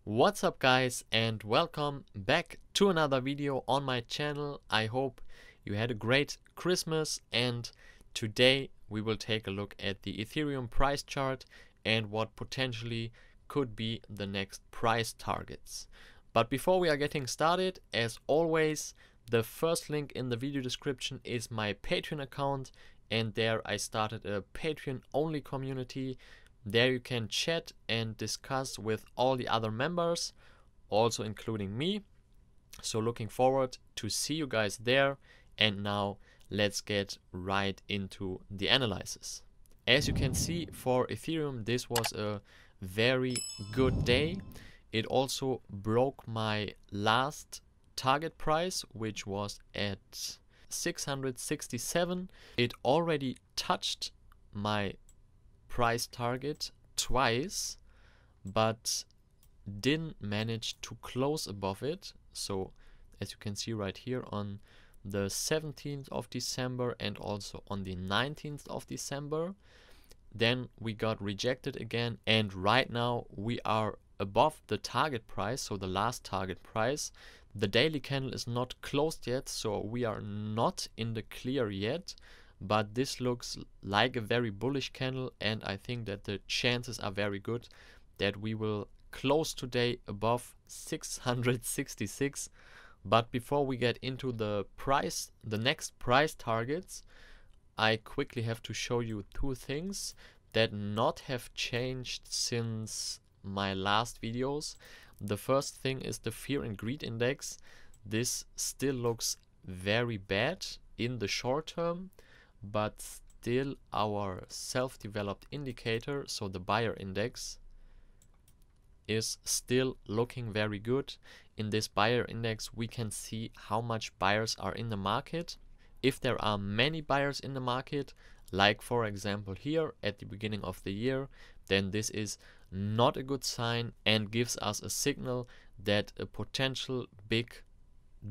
What's up guys, and welcome back to another video on my channel. I hope you had a great Christmas, and today we will take a look at the Ethereum price chart and what potentially could be the next price targets. But before we are getting started, as always, the first link in the video description is my Patreon account, and there I started a Patreon only community. There you can chat and discuss with all the other members, also including me. So looking forward to see you guys there. And now let's get right into the analysis. As you can see, for Ethereum, this was a very good day. It also broke my last target price, which was at 667. It already touched my price target twice, but didn't manage to close above it. So as you can see right here, on the 17th of December and also on the 19th of December, then we got rejected again, and right now we are above the target price, so the last target price. The daily candle is not closed yet, so we are not in the clear yet, but this looks like a very bullish candle, and I think that the chances are very good that we will close today above 666. But before we get into the next price targets, I quickly have to show you two things that not have changed since my last videos. The first thing is the fear and greed index. This still looks very bad in the short term, but still our self-developed indicator, so the buyer index, is still looking very good. In this buyer index we can see how much buyers are in the market. If there are many buyers in the market, like for example here at the beginning of the year, then this is not a good sign and gives us a signal that a potential big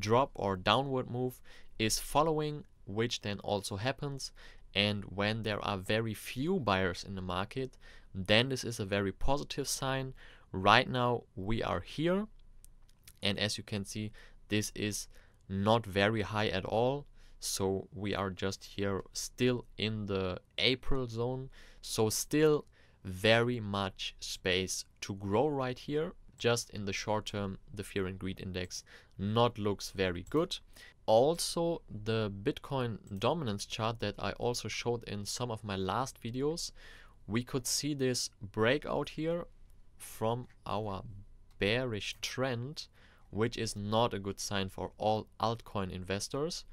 drop or downward move is following, which then also happens. And when there are very few buyers in the market, then this is a very positive sign. Right now we are here, and as you can see, this is not very high at all, so we are just here still in the April zone, so still very much space to grow right here. Just in the short term, the fear and greed index not looks very good. Also, the Bitcoin dominance chart that I also showed in some of my last videos, we could see this breakout here from our bearish trend, which is not a good sign for all altcoin investors.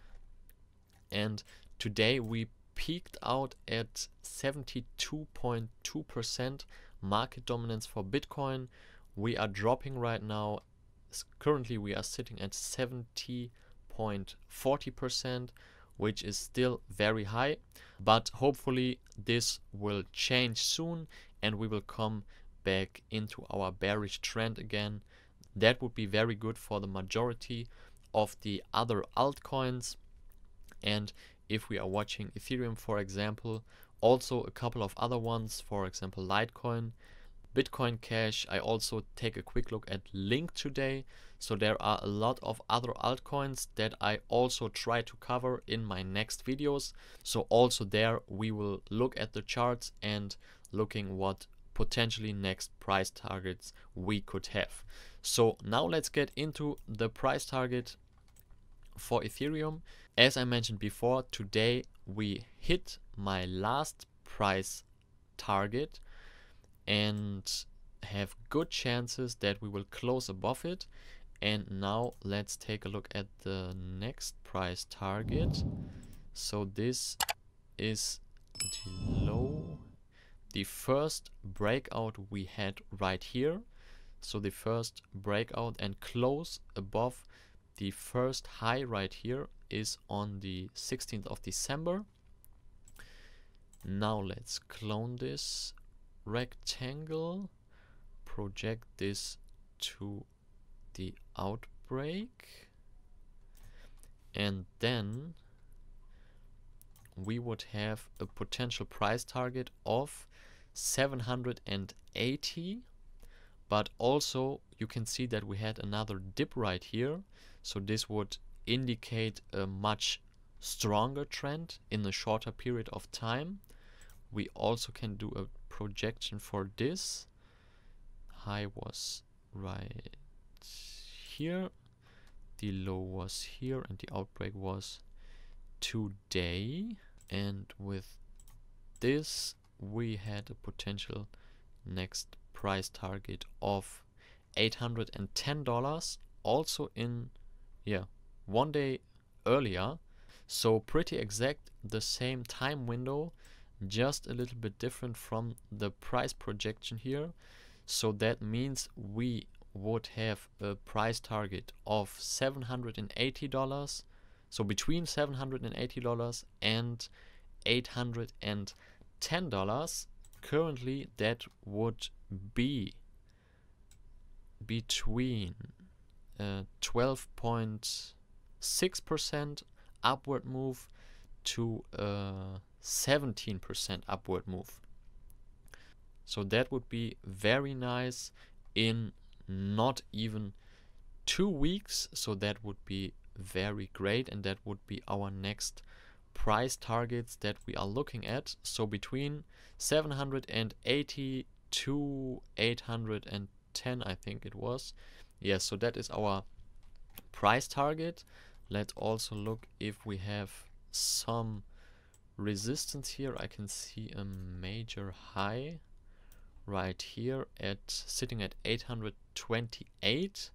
And today we peaked out at 72.2% market dominance for Bitcoin. We are dropping right now. Currently we are sitting at 70.40%, which is still very high, but hopefully this will change soon and we will come back into our bearish trend again. That would be very good for the majority of the other altcoins. And if we are watching Ethereum, for example, also a couple of other ones, for example Litecoin, Bitcoin Cash. I also take a quick look at Link today. So there are a lot of other altcoins that I also try to cover in my next videos. So also there we will look at the charts and looking what potentially next price targets we could have. So now let's get into the price target for Ethereum. As I mentioned before, today we hit my last price target and have good chances that we will close above it. And now let's take a look at the next price target. So this is the low, the first breakout we had right here. So the first breakout and close above the first high right here is on the 16th of December. Now let's clone this rectangle, project this to the outbreak, and then we would have a potential price target of 780, but also you can see that we had another dip right here, so this would indicate a much stronger trend in a shorter period of time. We also can do a projection for this. High was right here, the low was here, and the outbreak was today. And with this we had a potential next price target of $810, also in 1 day earlier. So pretty exact the same time window, just a little bit different from the price projection here. So that means we would have a price target of $780, so between $780 and $810. Currently that would be between 12.6% upward move to 17% upward move. So that would be very nice in not even 2 weeks. So that would be very great, and that would be our next price targets that we are looking at. So between 780 to 810, I think it was. Yes, so that is our price target. Let's also look if we have some resistance here. I can see a major high right here at sitting at 828.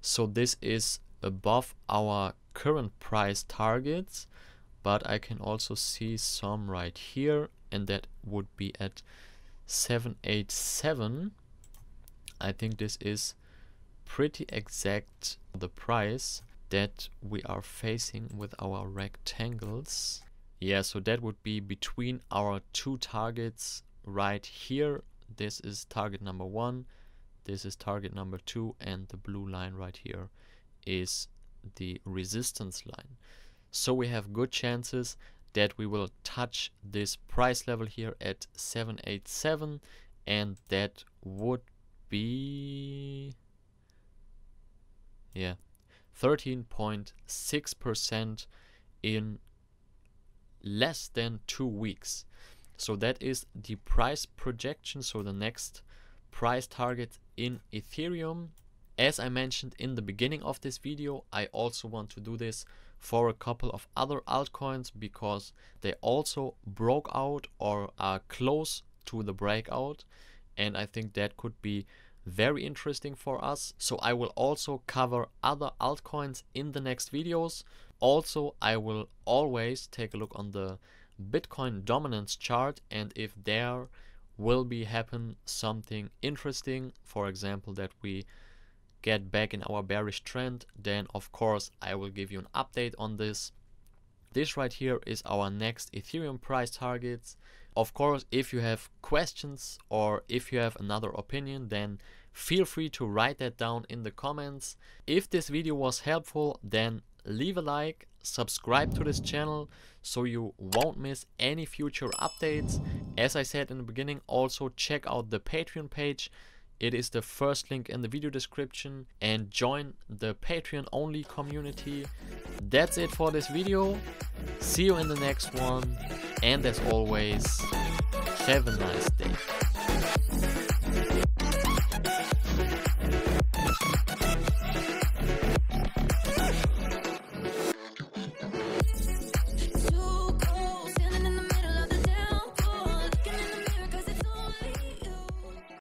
So this is above our current price targets, but I can also see some right here, and that would be at 787. I think this is pretty exact the price that we are facing with our rectangles. Yeah, so that would be between our two targets right here. This is target number 1, this is target number 2, and the blue line right here is the resistance line. So we have good chances that we will touch this price level here at 787, and that would be 13.6% in less than 2 weeks. So that is the price projection, so the next price target in Ethereum. As I mentioned in the beginning of this video, I also want to do this for a couple of other altcoins because they also broke out or are close to the breakout, and I think that could be very interesting for us. So I will also cover other altcoins in the next videos. Also, I will always take a look on the Bitcoin dominance chart, and if there will be happen something interesting, for example that we get back in our bearish trend, then of course I will give you an update on this. This right here is our next Ethereum price targets. Of course, if you have questions or if you have another opinion, then feel free to write that down in the comments. If this video was helpful, then leave a like, subscribe to this channel so you won't miss any future updates. As I said in the beginning, also check out the Patreon page. It is the first link in the video description, and join the Patreon only community. That's it for this video. See you in the next one, and as always, have a nice day.